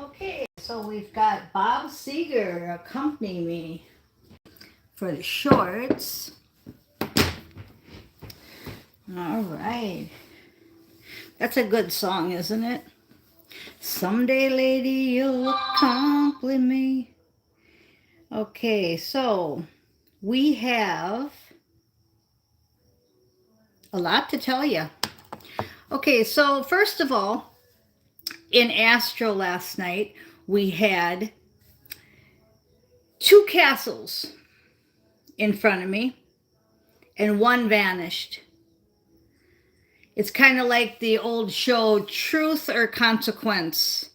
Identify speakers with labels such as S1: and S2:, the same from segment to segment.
S1: Okay, so we've got Bob Seger accompanying me for the shorts. All right. That's a good song, isn't it? Someday, lady, you'll accompany me. Okay, so we have a lot to tell you. Okay, so first of all, in Astro last night, we had two castles in front of me, and one vanished. It's kind of like the old show, Truth or Consequence.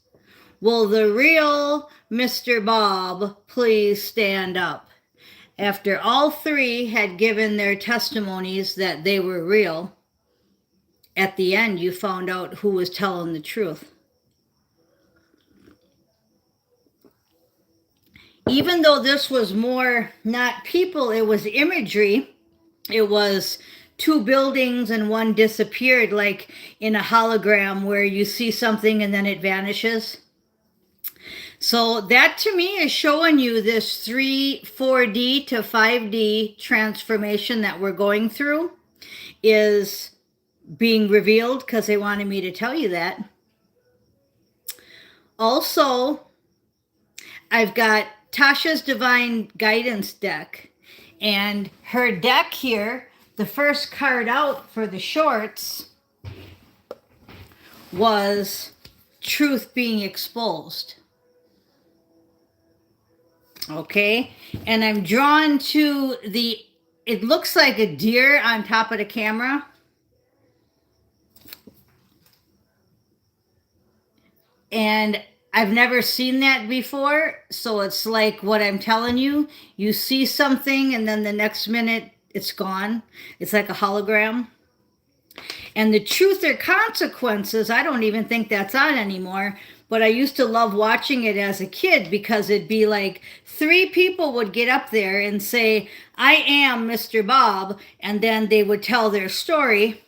S1: Will the real Mr. Bob please stand up? After all three had given their testimonies that they were real, at the end you found out who was telling the truth. Even though this was more not people, it was imagery, it was two buildings and one disappeared, like in a hologram where you see something and then it vanishes. So that to me is showing you this 4D to 5D transformation that we're going through is being revealed because they wanted me to tell you that. Also, I've got Tasha's Divine Guidance deck, and her deck here, the first card out for the shorts was Truth Being Exposed. Okay, and I'm drawn to it looks like a deer on top of the camera. And I've never seen that before, so it's like what I'm telling you. You see something and then the next minute it's gone. It's like a hologram. And the Truth or Consequences, I don't even think that's on anymore, but I used to love watching it as a kid because it'd be like three people would get up there and say, I am Mr. Bob, and then they would tell their story,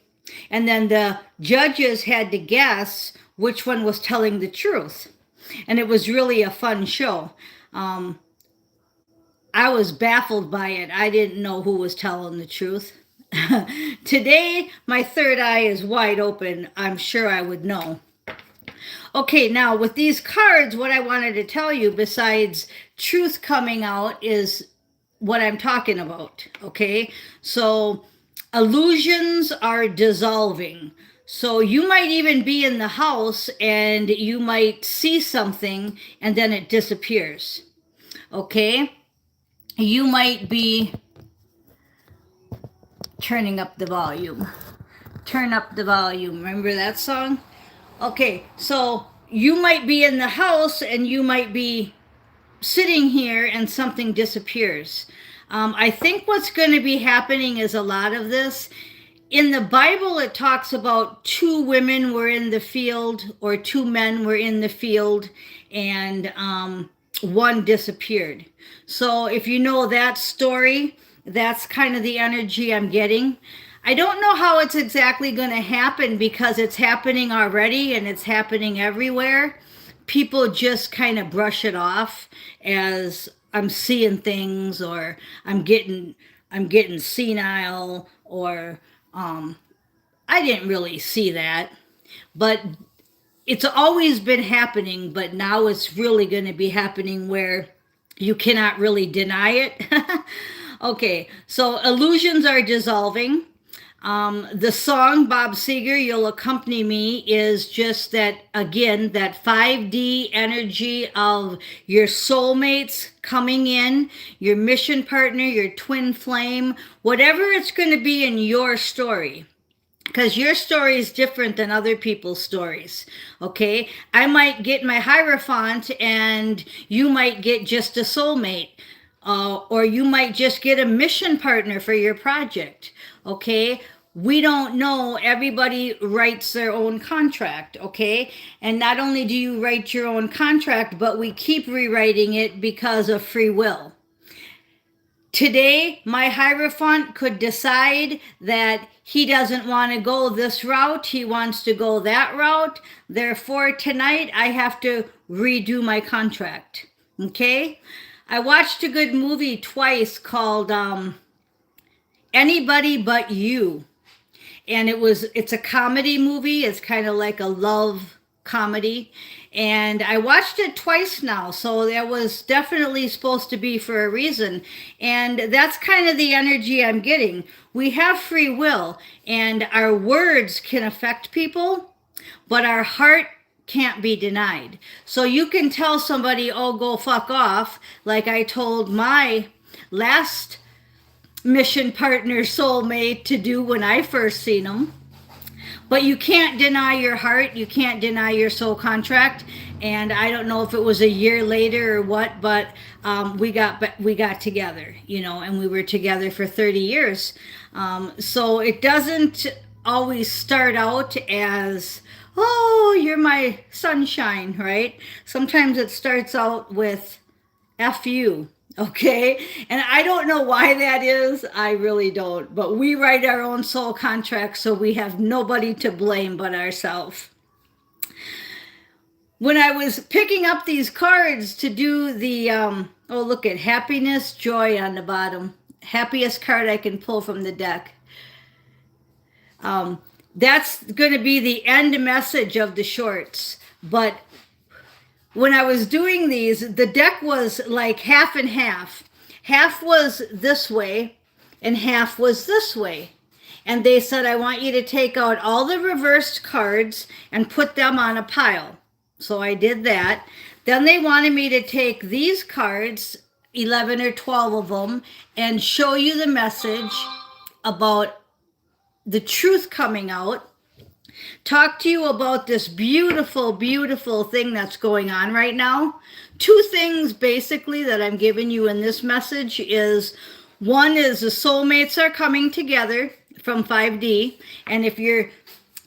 S1: and then the judges had to guess which one was telling the truth. And it was really a fun show. I was baffled by it. I didn't know who was telling the truth. Today, my third eye is wide open. I'm sure I would know. Okay, now with these cards, what I wanted to tell you, besides truth coming out, is what I'm talking about. Okay, so illusions are dissolving. So you might even be in the house and you might see something and then it disappears. Okay, you might be turning up the volume. Turn up the volume. Remember that song? Okay, so you might be in the house and you might be sitting here and something disappears. I think what's going to be happening is a lot of this. In the Bible, it talks about two women were in the field or two men were in the field and one disappeared. So if you know that story, that's kind of the energy I'm getting. I don't know how it's exactly going to happen because it's happening already and it's happening everywhere. People just kind of brush it off as I'm seeing things, or I'm getting senile, or I didn't really see that. But it's always been happening, but now it's really going to be happening where you cannot really deny it. Okay, so illusions are dissolving. The song Bob Seger, You'll Accompany Me, is just that, again, that 5D energy of your soulmates coming in, your mission partner, your twin flame, whatever it's going to be in your story. Because your story is different than other people's stories. Okay, I might get my Hierophant and you might get just a soulmate. Or you might just get a mission partner for your project. Okay, we don't know. Everybody writes their own contract. Okay, and not only do you write your own contract, but we keep rewriting it because of free will. Today, my Hierophant could decide that he doesn't want to go this route, he wants to go that route. Therefore, tonight I have to redo my contract. Okay? I watched a good movie twice called Anybody But You. And it's a comedy movie. It's kind of like a love comedy. And I watched it twice now, so that was definitely supposed to be for a reason. And that's kind of the energy I'm getting. We have free will, and our words can affect people, but our heart can't be denied. So you can tell somebody, oh, go fuck off, like I told my last mission partner soulmate to do when I first seen him. But you can't deny your heart, you can't deny your soul contract. And I don't know if it was a year later or what, but we got together, and we were together for 30 years. So it doesn't always start out as, oh, you're my sunshine, right? Sometimes it starts out with F you. Okay. And I don't know why that is. I really don't. But we write our own soul contract, so we have nobody to blame but ourselves. When I was picking up these cards to do the, oh, look at happiness, joy on the bottom. Happiest card I can pull from the deck. That's going to be the end message of the shorts. But when I was doing these, the deck was like half and half. Half was this way and half was this way. And they said, I want you to take out all the reversed cards and put them on a pile. So I did that. Then they wanted me to take these cards, 11 or 12 of them, and show you the message about the truth coming out. Talk to you about this beautiful, beautiful thing that's going on right now. Two things basically that I'm giving you in this message is, one is the soulmates are coming together from 5D. And if your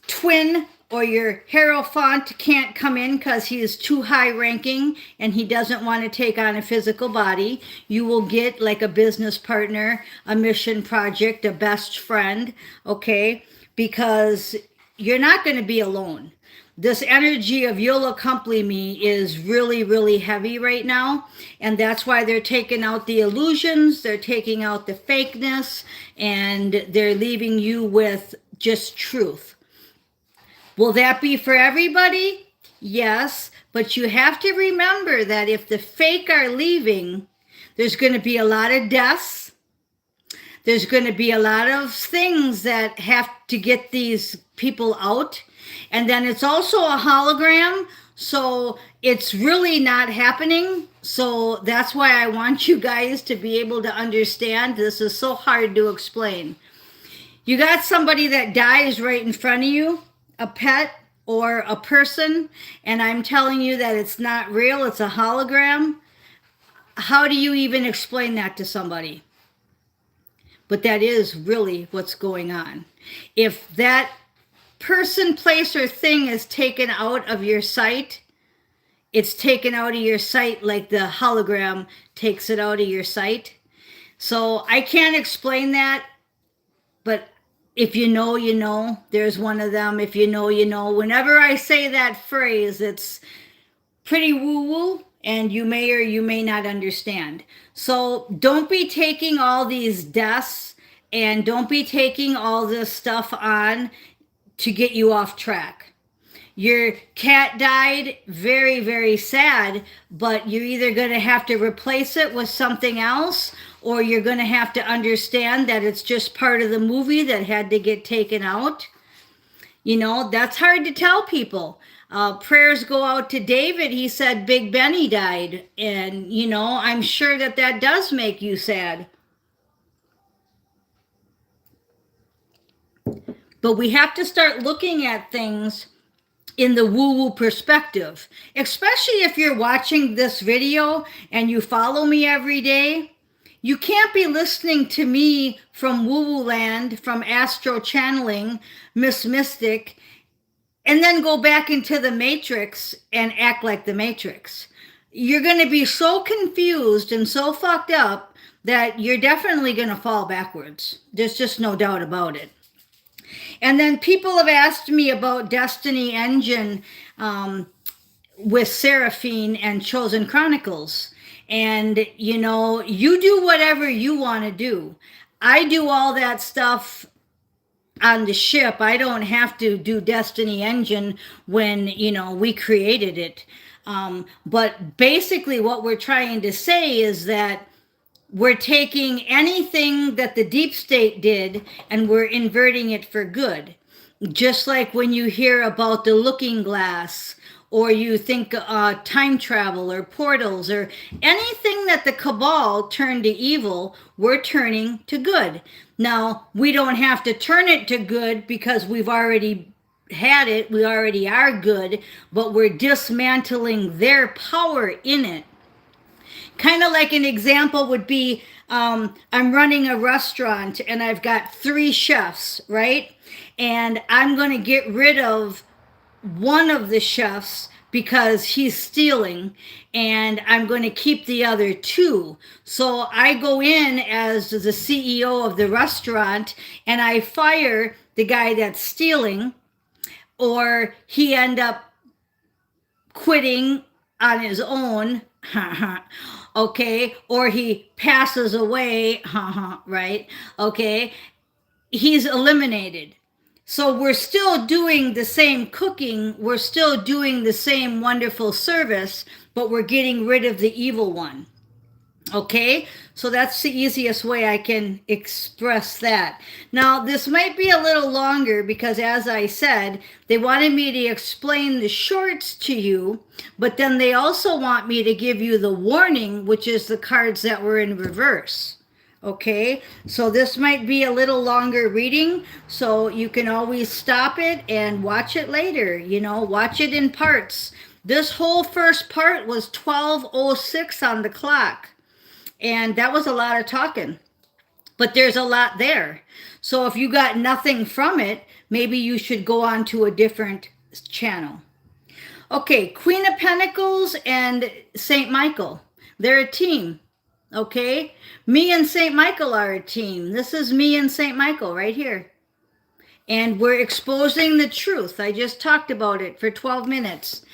S1: twin or your Hierophant can't come in because he is too high ranking and he doesn't want to take on a physical body, you will get like a business partner, a mission project, a best friend, okay? Because you're not going to be alone. This energy of you'll accompany me is really, really heavy right now. And that's why they're taking out the illusions, they're taking out the fakeness, and they're leaving you with just truth. Will that be for everybody? Yes. But you have to remember that if the fake are leaving, there's going to be a lot of deaths. There's going to be a lot of things that have to get these people out. And then it's also a hologram, so it's really not happening. So that's why I want you guys to be able to understand. This is so hard to explain. You got somebody that dies right in front of you, a pet or a person, and I'm telling you that it's not real, it's a hologram. How do you even explain that to somebody? But that is really what's going on. If that person, place, or thing is taken out of your sight, it's taken out of your sight like the hologram takes it out of your sight. So I can't explain that, but if you know, you know. There's one of them. If you know, you know. Whenever I say that phrase, it's pretty woo-woo, and you may or you may not understand. So don't be taking all these deaths and don't be taking all this stuff on to get you off track. Your cat died, very, very sad, but you're either going to have to replace it with something else, or you're going to have to understand that it's just part of the movie that had to get taken out. That's hard to tell people. Prayers go out to David. He said Big Benny died. And, I'm sure that does make you sad. But we have to start looking at things in the woo-woo perspective, especially if you're watching this video and you follow me every day. You can't be listening to me from woo-woo land, from astro channeling, Miss Mystic, and then go back into the Matrix and act like the Matrix. you're going to be so confused and so fucked up that you're definitely going to fall backwards. There's just no doubt about it. And then people have asked me about Destiny Engine with Seraphine and Chosen Chronicles. And, you know, you do whatever you want to do. I do all that stuff on the ship. I don't have to do Destiny Engine when, you know, we created it. But basically, what we're trying to say is that we're taking anything that the deep state did and we're inverting it for good. Just like when you hear about the looking glass, or you think time travel or portals or anything that the cabal turned to evil, we're turning to good. Now, we don't have to turn it to good because we've already had it, we already are good, but we're dismantling their power in it. Kind of like an example would be I'm running a restaurant and I've got 3 chefs, right? And I'm going to get rid of one of the chefs because he's stealing, and I'm going to keep the other 2. So I go in as the CEO of the restaurant and I fire the guy that's stealing, or he end up quitting on his own, okay, or he passes away, right? Okay, he's eliminated. So we're still doing the same cooking, we're still doing the same wonderful service, but we're getting rid of the evil one. Okay, so that's the easiest way I can express that. Now, this might be a little longer because, as I said, they wanted me to explain the shorts to you, but then they also want me to give you the warning, which is the cards that were in reverse. Okay, so this might be a little longer reading, so you can always stop it and watch it later. You know, watch it in parts. This whole first part was 12:06 on the clock. And that was a lot of talking, but there's a lot there. So if you got nothing from it, maybe you should go on to a different channel. Okay, Queen of Pentacles and St. Michael. They're a team, okay? Me and St. Michael are a team. This is me and St. Michael right here. And we're exposing the truth. I just talked about it for 12 minutes.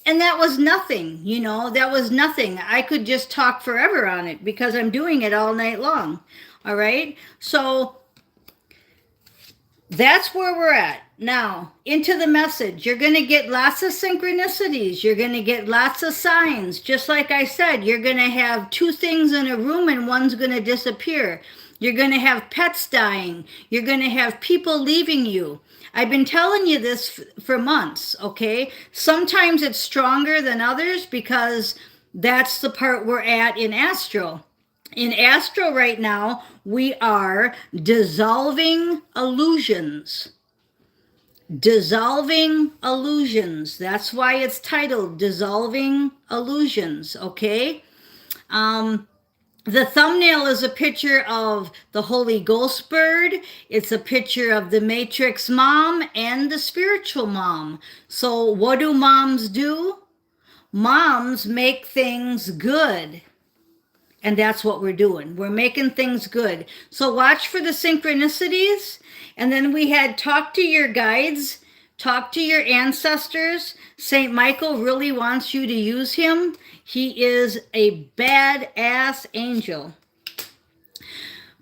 S1: And that was nothing, you know, that was nothing. I could just talk forever on it because I'm doing it all night long. All right. So that's where we're at. Now, into the message. You're going to get lots of synchronicities. You're going to get lots of signs. Just like I said, you're going to have 2 things in a room and one's going to disappear. You're going to have pets dying. You're going to have people leaving you. I've been telling you this for months, okay? Sometimes it's stronger than others because that's the part we're at in Astro. In Astro right now, we are dissolving illusions. Dissolving illusions. That's why it's titled Dissolving Illusions, okay? The thumbnail is a picture of the Holy Ghost bird. It's a picture of the Matrix mom and the spiritual mom. So what do moms do? Moms make things good. And that's what we're doing. We're making things good. So watch for the synchronicities. And then we had talk to your guides, talk to your ancestors. St. Michael really wants you to use him. He is a badass angel.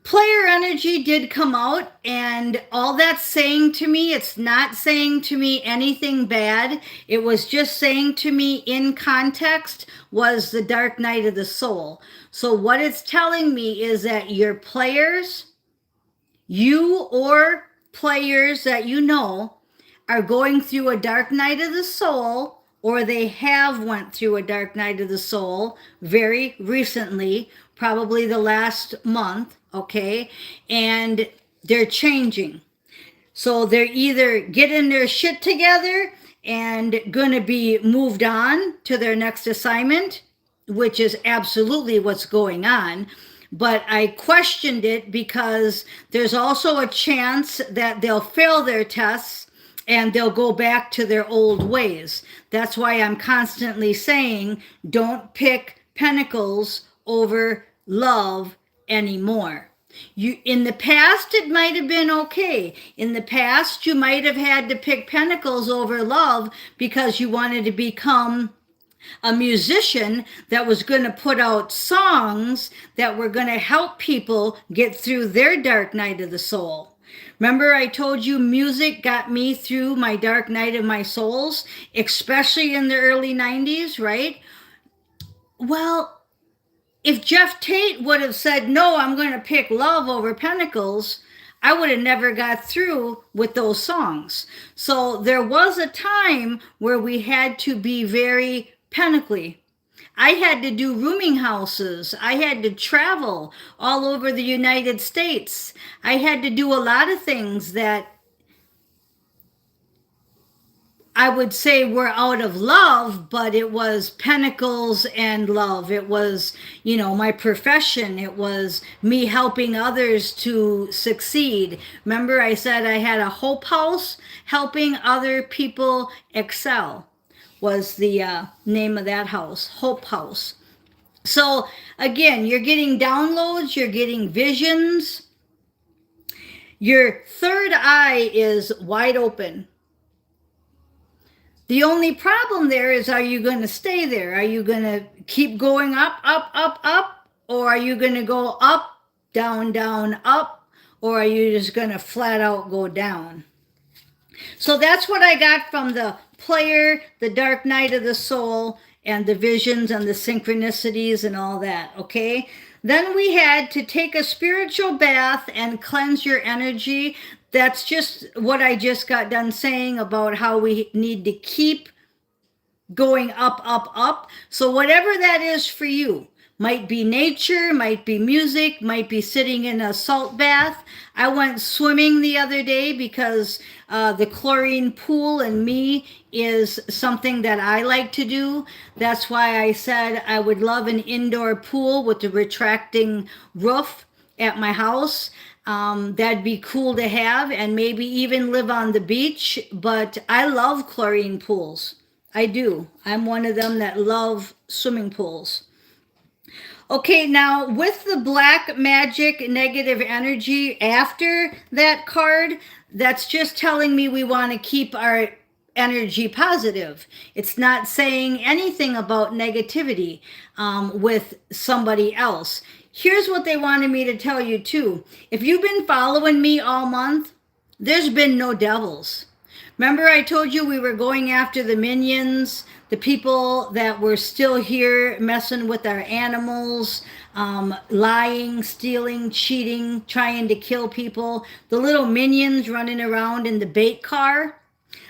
S1: Player energy did come out, and all that's saying to me, it's not saying to me anything bad. It was just saying to me in context was the dark night of the soul. So what it's telling me is that your players, you or players that you know, are going through a dark night of the soul, or they have went through a dark night of the soul very recently, probably the last month, okay? And they're changing. So they're either getting their shit together and gonna be moved on to their next assignment, which is absolutely what's going on. But I questioned it because there's also a chance that they'll fail their tests and they'll go back to their old ways. That's why I'm constantly saying, don't pick pentacles over love anymore. You, in the past, it might have been okay. In the past, you might have had to pick pentacles over love because you wanted to become a musician that was going to put out songs that were going to help people get through their dark night of the soul. Remember, I told you music got me through my dark night of my souls, especially in the early 90s, right? Well, if Jeff Tate would have said, no, I'm going to pick love over pentacles, I would have never got through with those songs. So there was a time where we had to be very pentacly. I had to do rooming houses. I had to travel all over the United States. I had to do a lot of things that I would say were out of love, but it was pentacles and love. It was, my profession. It was me helping others to succeed. Remember, I said I had a Hope House, helping other people excel was the name of that house, Hope House. So again, you're getting downloads, you're getting visions. Your third eye is wide open. The only problem there is, are you going to stay there? Are you going to keep going up, up, up, up? Or are you going to go up, down, down, up? Or are you just going to flat out go down? So that's what I got from the player, the dark night of the soul, and the visions and the synchronicities and all that, okay? Then we had to take a spiritual bath and cleanse your energy. That's just what I just got done saying about how we need to keep going up, up, up. So whatever that is for you, might be nature, might be music, might be sitting in a salt bath. I went swimming the other day because the chlorine pool and me is something that I like to do. That's why I said I would love an indoor pool with a retracting roof at my house. That'd be cool to have, and maybe even live on the beach. But I love chlorine pools. I do. I'm one of them that love swimming pools. Okay, now with the black magic negative energy after that card, that's just telling me we want to keep our energy positive. It's not saying anything about negativity with somebody else. Here's what they wanted me to tell you too. If you've been following me all month, there's been no devils. Remember I told you we were going after the minions, the people that were still here messing with our animals, lying, stealing, cheating, trying to kill people, the little minions running around in the bait car.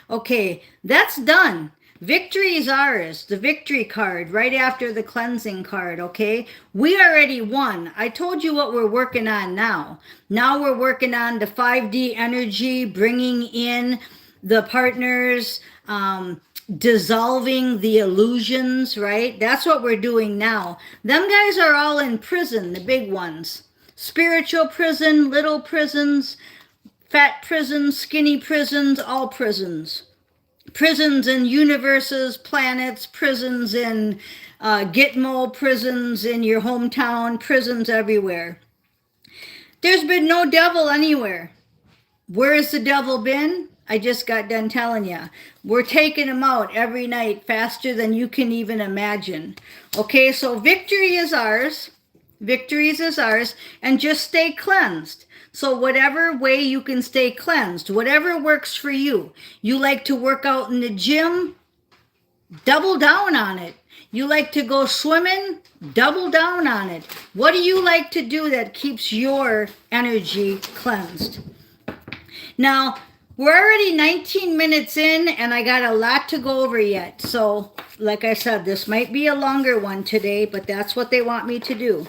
S1: Okay, that's done. Victory is ours, the victory card, right after the cleansing card, okay? We already won. I told you what we're working on now. Now we're working on the 5D energy, bringing in the partners, dissolving the illusions, right? That's what we're doing now. Them guys are all in prison, the big ones. Spiritual prison, little prisons, fat prisons, skinny prisons, all prisons. Prisons in universes, planets, prisons in Gitmo, prisons in your hometown, prisons everywhere. There's been no devil anywhere. Where has the devil been? I just got done telling you. We're taking him out every night faster than you can even imagine. Okay, so victory is ours. Victory is ours. And just stay cleansed. So whatever way you can stay cleansed, whatever works for you. You like to work out in the gym? Double down on it. You like to go swimming? Double down on it. What do you like to do that keeps your energy cleansed? Now, we're already 19 minutes in, and I got a lot to go over yet. So, like I said, this might be a longer one today, but that's what they want me to do.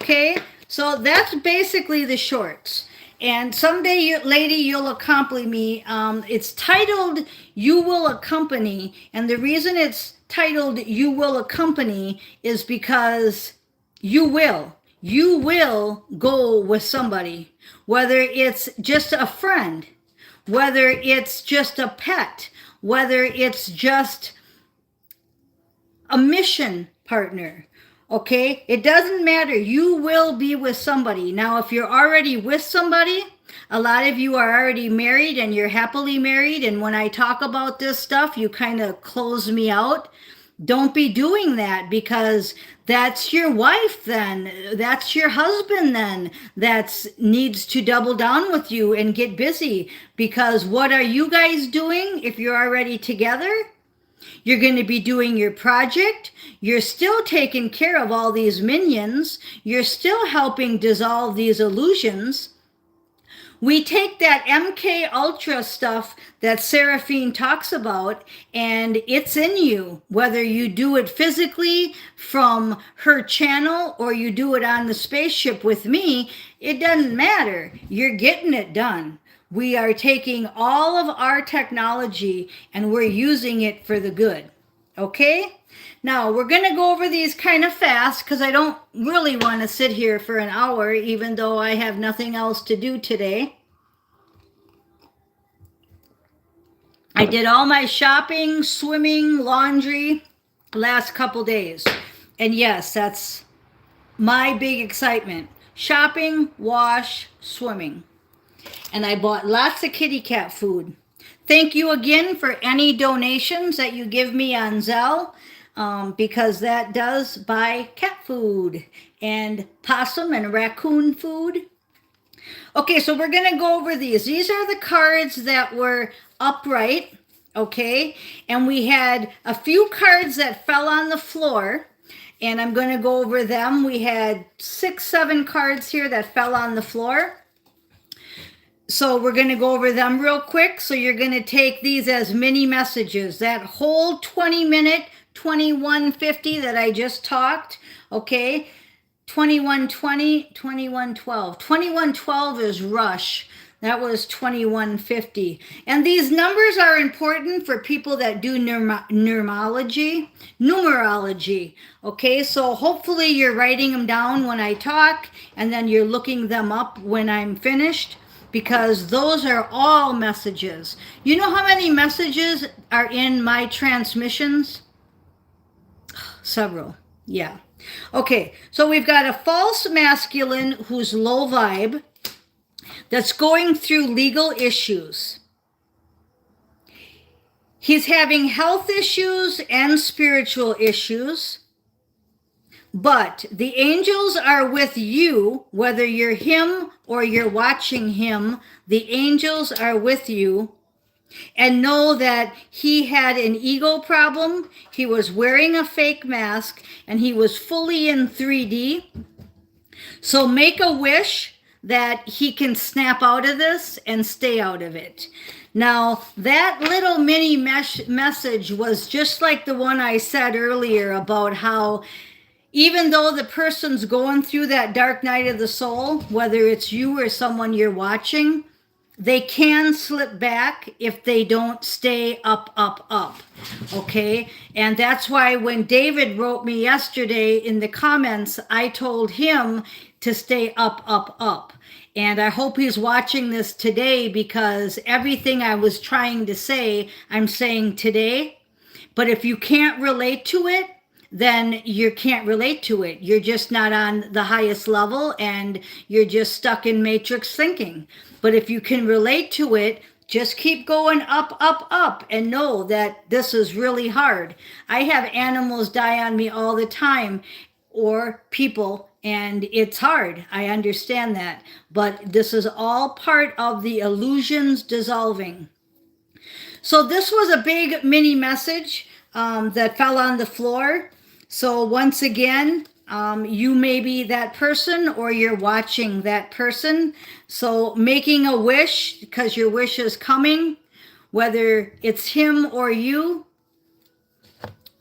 S1: Okay? So that's basically the shorts. And someday, lady, you'll accompany me. It's titled You Will Accompany. And the reason it's titled You Will Accompany is because you will. You will go with somebody. Whether it's just a friend. whether it's just a pet, whether it's just a mission partner. Okay, it doesn't matter. You will be with somebody. Now, if you're already with somebody, a lot of you are already married and you're happily married. And when I talk about this stuff, you kind of close me out. Don't be doing that, because that's your wife then. That's your husband then that needs to double down with you and get busy. Because what are you guys doing if you're already together? You're going to be doing your project. You're still taking care of all these minions. You're still helping dissolve these illusions. We take that MK Ultra stuff that Seraphine talks about, and it's in you. Whether you do it physically from her channel or you do it on the spaceship with me, it doesn't matter. You're getting it done. We are taking all of our technology and we're using it for the good. Okay? Now, we're going to go over these kind of fast because I don't really want to sit here for an hour, even though I have nothing else to do today. I did all my shopping, swimming, laundry last couple days. And yes, that's my big excitement. Shopping, wash, swimming. And I bought lots of kitty cat food. Thank you again for any donations that you give me on Zelle, because that does buy cat food and possum and raccoon food. Okay, so we're going to go over these. These are the cards that were upright, okay? And we had a few cards that fell on the floor, and I'm going to go over them. We had 6, 7 cards here that fell on the floor. So we're going to go over them real quick. So you're going to take these as mini messages. That whole 20-minute 2150 that I just talked, okay? 2120, 2112. 2112 is Rush. That was 2150. And these numbers are important for people that do numerology. Okay, so hopefully you're writing them down when I talk, and then you're looking them up when I'm finished, because those are all messages. You know how many messages are in my transmissions? Several, yeah. Okay, so we've got a false masculine who's low vibe that's going through legal issues. He's having health issues and spiritual issues. But the angels are with you, whether you're him or you're watching him, the angels are with you. And know that he had an ego problem. He was wearing a fake mask and he was fully in 3D. So make a wish that he can snap out of this and stay out of it. Now, that little mini message was just like the one I said earlier about how even though the person's going through that dark night of the soul, whether it's you or someone you're watching, they can slip back if they don't stay up, okay? And that's why when David wrote me yesterday in the comments, I told him to stay up. And I hope he's watching this today, because everything I was trying to say, I'm saying today. But if you can't relate to it, then you can't relate to it. You're just not on the highest level and you're just stuck in matrix thinking. But if you can relate to it, just keep going up, and know that this is really hard. I have animals die on me all the time, or people, and it's hard. I understand that. But this is all part of the illusions dissolving. So this was a big mini message that fell on the floor. So once again, you may be that person or you're watching that person. So making a wish, because your wish is coming, whether it's him or you.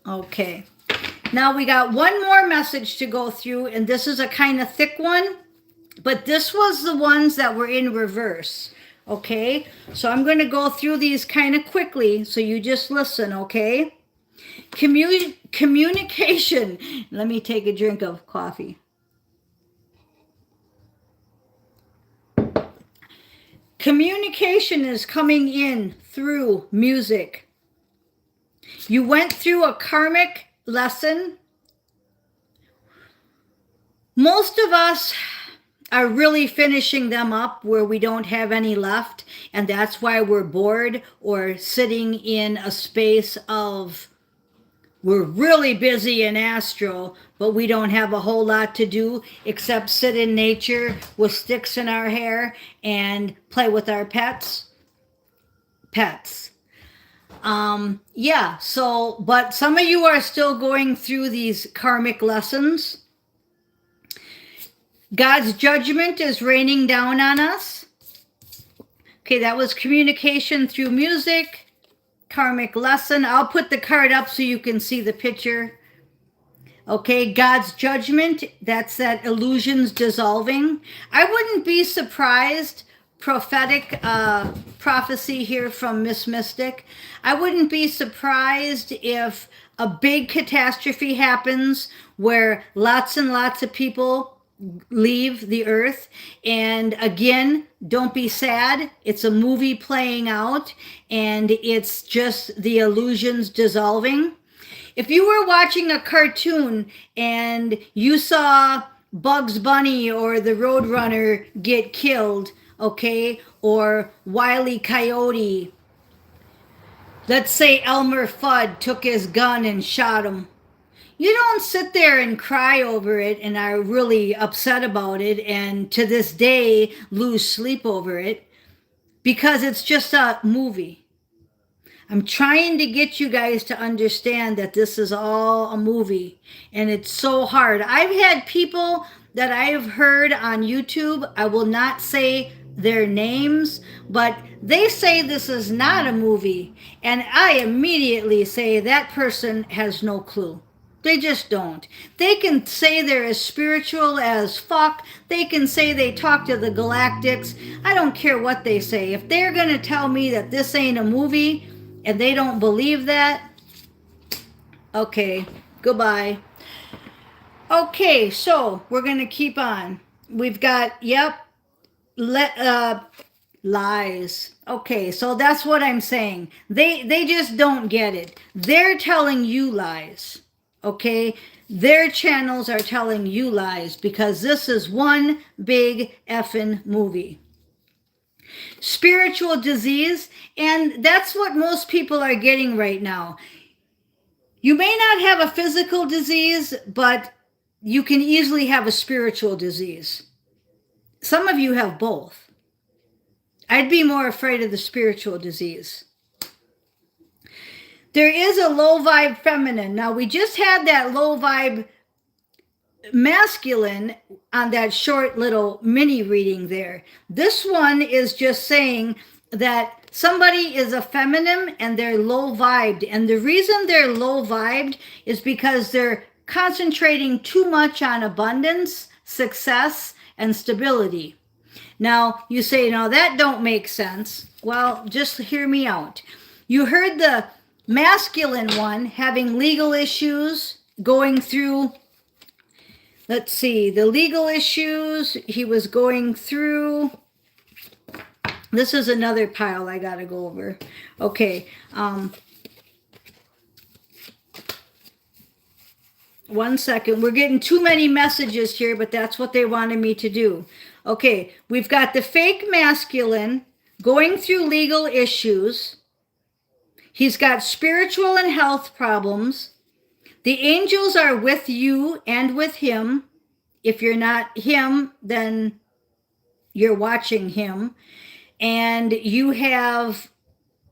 S1: Okay. Now we got one more message to go through, and this is a kind of thick one, but this was the ones that were in reverse. Okay. So I'm going to go through these kind of quickly, so you just listen, okay? Communication. Let me take a drink of coffee. Communication is coming in through music. You went through a karmic lesson. Most of us are really finishing them up where we don't have any left, and that's why we're bored or sitting in a space of we're really busy in astral, but we don't have a whole lot to do except sit in nature with sticks in our hair and play with our pets. Yeah, so, but some of you are still going through these karmic lessons. God's judgment is raining down on us. Okay, that was communication through music, karmic lesson. I'll put the card up so you can see the picture. Okay, God's judgment, that's that illusions dissolving. I wouldn't be surprised, prophetic prophecy here from Miss Mystic. I wouldn't be surprised if a big catastrophe happens where lots and lots of people leave the earth. And again, don't be sad. It's a movie playing out, and it's just the illusions dissolving. If you were watching a cartoon and you saw Bugs Bunny or the Roadrunner get killed, okay, or Wile E. Coyote, let's say Elmer Fudd took his gun and shot him. You don't sit there and cry over it and are really upset about it and to this day lose sleep over it because it's just a movie. I'm trying to get you guys to understand that this is all a movie, and it's so hard. I've had people that I've heard on YouTube, I will not say their names, but they say this is not a movie, and I immediately say that person has no clue. They just don't. They can say they're as spiritual as fuck. They can say they talk to the galactics. I don't care what they say. If they're going to tell me that this ain't a movie and they don't believe that, okay, goodbye. Okay, so we're going to keep on. We've got, lies. Okay, so that's what I'm saying. They just don't get it. They're telling you lies. Okay, their channels are telling you lies because this is one big effing movie. Spiritual disease, and that's what most people are getting right now. You may not have a physical disease, but you can easily have a spiritual disease. Some of you have both. I'd be more afraid of the spiritual disease. There is a low vibe feminine. Now, we just had that low vibe masculine on that short little mini reading there. This one is just saying that somebody is a feminine and they're low vibed. And the reason they're low vibed is because they're concentrating too much on abundance, success, and stability. Now, you say, no, that don't make sense. Well, just hear me out. You heard the masculine one having legal issues, going through, let's see, the legal issues he was going through. This is another pile I got to go over. Okay. One second. We're getting too many messages here, but that's what they wanted me to do. Okay. We've got the fake masculine going through legal issues. He's got spiritual and health problems. The angels are with you and with him. If you're not him, then you're watching him. And you have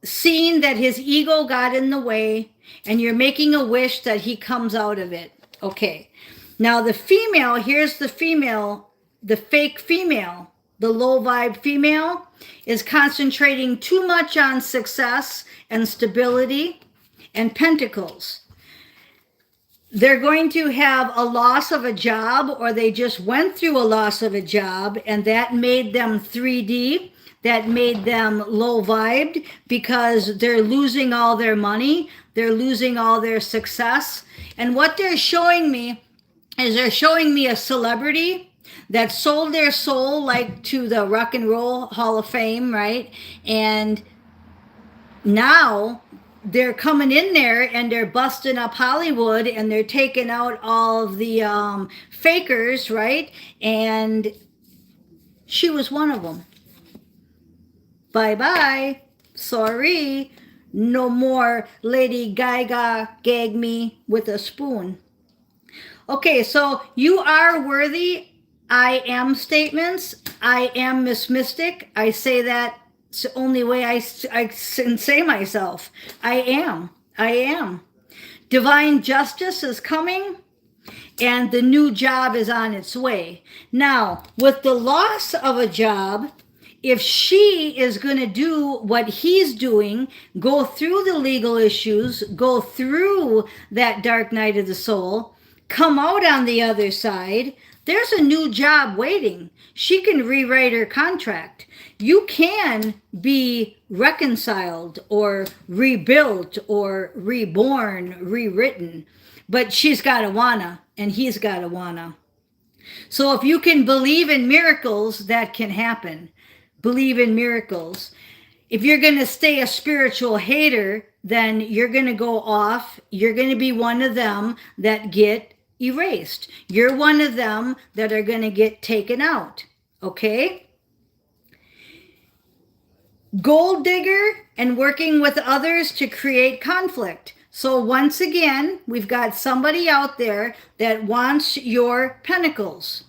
S1: seen that his ego got in the way, and you're making a wish that he comes out of it. Okay. Now the female, here's the female, the fake female, the low vibe female is concentrating too much on success and stability and pentacles. They're going to have a loss of a job, or they just went through a loss of a job, and that made them 3D. That made them low vibed because they're losing all their money. They're losing all their success. And what they're showing me is they're showing me a celebrity that sold their soul like to the Rock and Roll Hall of Fame, right? And now they're coming in there and they're busting up Hollywood and they're taking out all of the fakers, right? And she was one of them. Bye bye. Sorry. No more Lady Gaga gag me with a spoon. Okay, so you are worthy. I am statements. I am Miss Mystic. I say that it's the only way I can say myself. I am. I am. Divine justice is coming and the new job is on its way. Now, with the loss of a job, if she is going to do what he's doing, go through the legal issues, go through that dark night of the soul, come out on the other side, there's a new job waiting. She can rewrite her contract. You can be reconciled or rebuilt or reborn, rewritten, but she's got to wanna and he's got to wanna. So if you can believe in miracles, that can happen. Believe in miracles. If you're going to stay a spiritual hater, then you're going to go off. You're going to be one of them that get erased. You're one of them that are going to get taken out. Okay? Gold digger and working with others to create conflict. So once again, we've got somebody out there that wants your pentacles.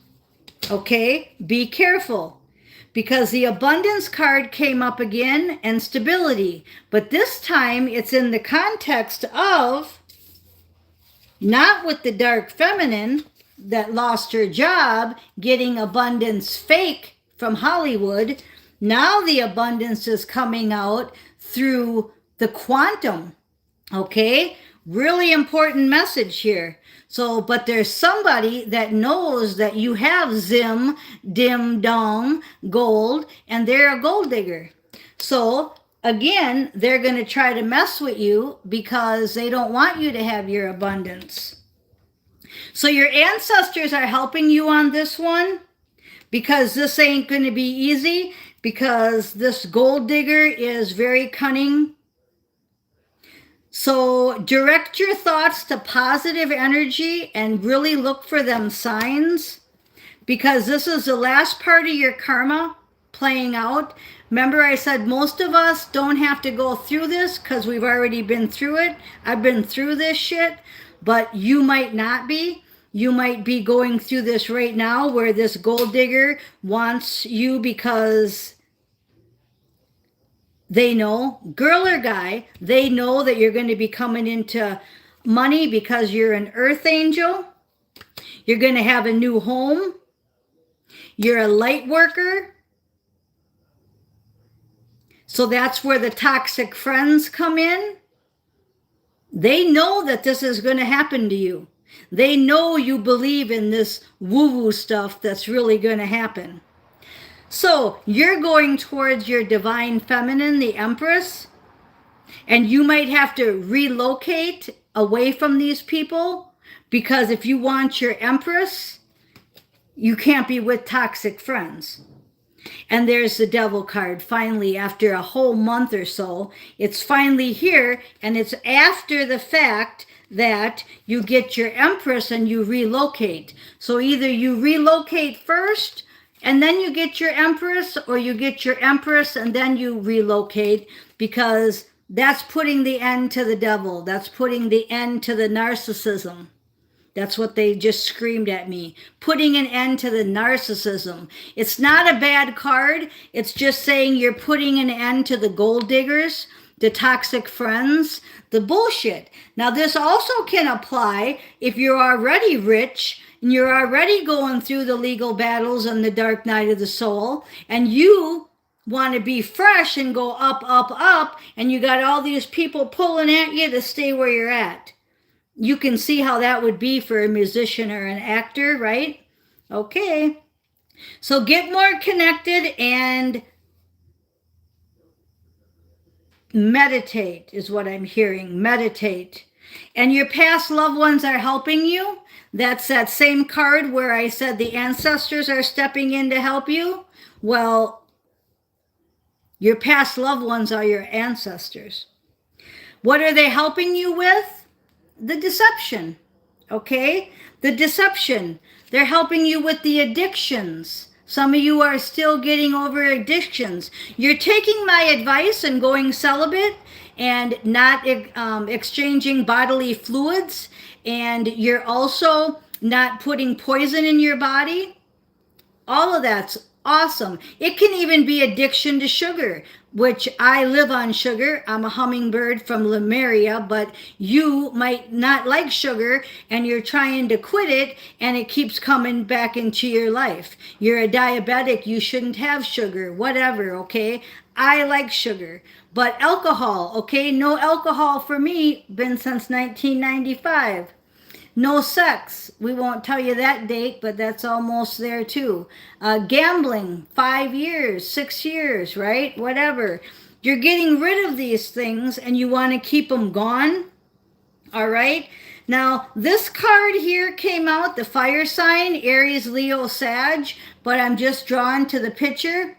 S1: Okay? Be careful. Because the abundance card came up again and stability. But this time it's in the context of not with the dark feminine that lost her job getting abundance fake from Hollywood. Now the abundance is coming out through the quantum. Okay? Really important message here. So, but there's somebody that knows that you have Zim, Dim, Dong, gold, and they're a gold digger. So, again, they're going to try to mess with you because they don't want you to have your abundance. So, your ancestors are helping you on this one because this ain't going to be easy because this gold digger is very cunning. So direct your thoughts to positive energy and really look for them signs because this is the last part of your karma playing out. Remember I said most of us don't have to go through this because we've already been through it. I've been through this shit, but you might not be. You might be going through this right now where this gold digger wants you because they know, girl or guy, they know that you're going to be coming into money because you're an earth angel. You're going to have a new home. You're a light worker. So that's where the toxic friends come in. They know that this is going to happen to you. They know you believe in this woo-woo stuff that's really going to happen. So you're going towards your divine feminine, the Empress, and you might have to relocate away from these people because if you want your Empress, you can't be with toxic friends. And there's the Devil card. Finally, after a whole month or so, it's finally here, and it's after the fact that you get your Empress and you relocate. So either you relocate first and then you get your Empress, or you get your Empress and then you relocate, because that's putting the end to the devil. That's putting the end to the narcissism. That's what they just screamed at me. Putting an end to the narcissism. It's not a bad card. It's just saying you're putting an end to the gold diggers, the toxic friends, the bullshit. Now, this also can apply if you're already rich and you're already going through the legal battles and the dark night of the soul, and you want to be fresh and go up, up, up, and you got all these people pulling at you to stay where you're at. You can see how that would be for a musician or an actor, right? Okay. So get more connected and meditate is what I'm hearing. Meditate. And your past loved ones are helping you. That's that same card where I said the ancestors are stepping in to help you. Well, your past loved ones are your ancestors. What are they helping you with? The deception. Okay? The deception. They're helping you with the addictions. Some of you are still getting over addictions. You're taking my advice and going celibate and not exchanging bodily fluids, and you're also not putting poison in your body. All of that's awesome. It can even be addiction to sugar, which I live on sugar. I'm a hummingbird from Lemuria, but you might not like sugar and you're trying to quit it and it keeps coming back into your life. You're a diabetic, you shouldn't have sugar, whatever, okay? I like sugar. But alcohol, okay? No alcohol for me, been since 1995. No sex. We won't tell you that date, but that's almost there too. Gambling, 5 years, 6 years, right? Whatever. You're getting rid of these things and you want to keep them gone. All right. Now, this card here came out, the fire sign, Aries, Leo, Sag, but I'm just drawn to the picture.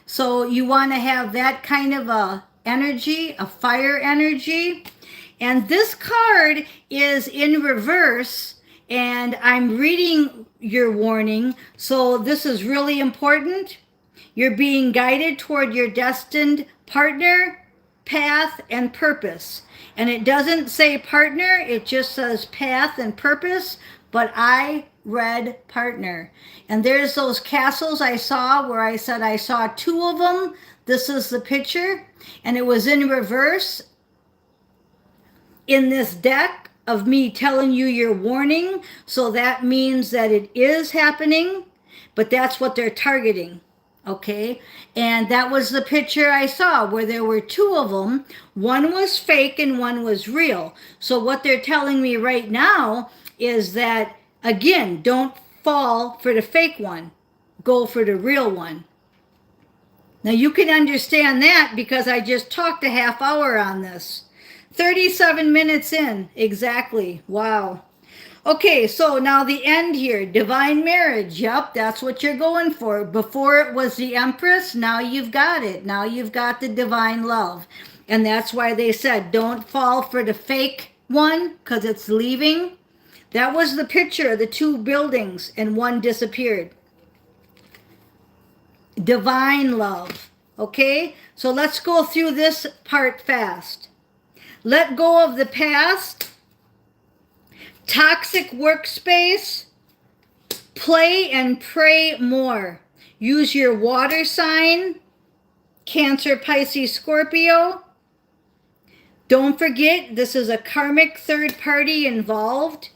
S1: So you want to have that kind of a energy, a fire energy. And this card is in reverse, and I'm reading your warning. So this is really important. You're being guided toward your destined partner, path, and purpose. And it doesn't say partner, it just says path and purpose, but I read partner. And there's those castles I saw where I said I saw 2 of them. This is the picture, and it was in reverse. In this deck of me telling you your warning, so that means that it is happening, but that's what they're targeting, okay? And that was the picture I saw where there were 2 of them. One was fake and one was real. So what they're telling me right now is that, again, don't fall for the fake one. Go for the real one. Now you can understand that because I just talked a half hour on this. 37 minutes in, exactly. Wow. Okay, so now the end here, divine marriage. Yep, that's what you're going for. Before it was the Empress, now you've got it. Now you've got the divine love. And that's why they said, don't fall for the fake one, because it's leaving. That was the picture of the 2 buildings, and one disappeared. Divine love. Okay, so let's go through this part fast. Let go of the past, toxic workspace, play and pray more. Use your water sign, Cancer, Pisces, Scorpio. Don't forget, this is a karmic third party involved.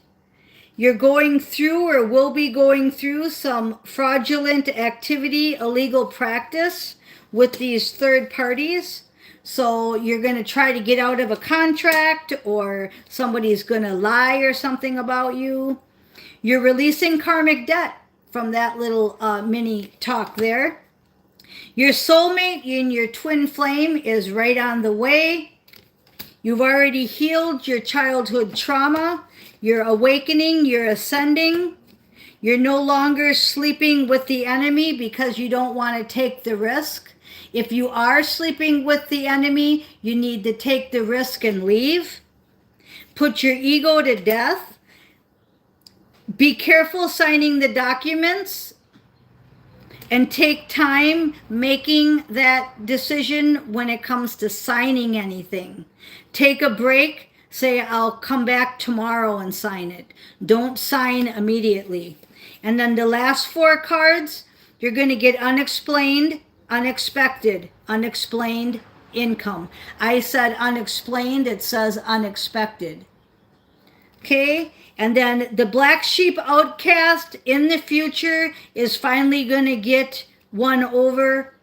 S1: You're going through or will be going through some fraudulent activity, illegal practice with these third parties. So you're going to try to get out of a contract, or somebody's going to lie or something about you. You're releasing karmic debt from that little mini talk there. Your soulmate in your twin flame is right on the way. You've already healed your childhood trauma. You're awakening, you're ascending. You're no longer sleeping with the enemy because you don't want to take the risk. If you are sleeping with the enemy, you need to take the risk and leave. Put your ego to death. Be careful signing the documents, and take time making that decision when it comes to signing anything. Take a break. Say, I'll come back tomorrow and sign it. Don't sign immediately. And then the last 4 cards, you're going to get unexplained, unexpected, unexplained income. I said unexplained, it says unexpected. Okay, and then the black sheep outcast in the future is finally going to get one over,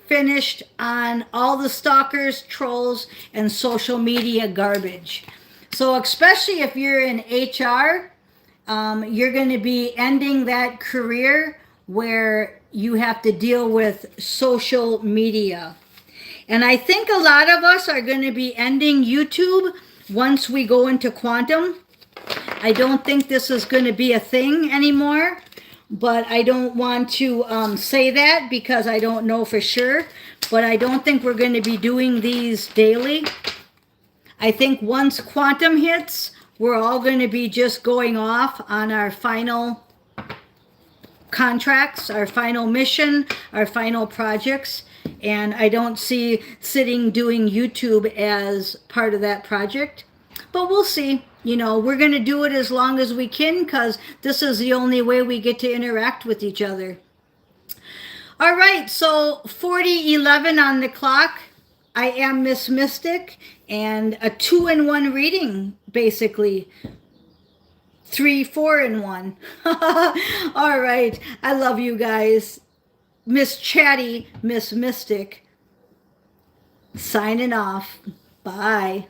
S1: finished on all the stalkers, trolls, and social media garbage. So especially if you're in HR, you're going to be ending that career where you have to deal with social media. And I think a lot of us are going to be ending YouTube once we go into quantum. I don't think this is going to be a thing anymore, but I don't want to say that because I don't know for sure. But I don't think we're going to be doing these daily. I think once quantum hits, we're all going to be just going off on our final contracts, our final mission, our final projects. And I don't see sitting doing YouTube as part of that project. But we'll see. You know, we're going to do it as long as we can because this is the only way we get to interact with each other. All right, so 40:11 on the clock. I am Miss Mystic, and a 2-in-1 reading, basically. 3, 4-in-1. All right, I love you guys. Miss Chatty, Miss Mystic, signing off. Bye.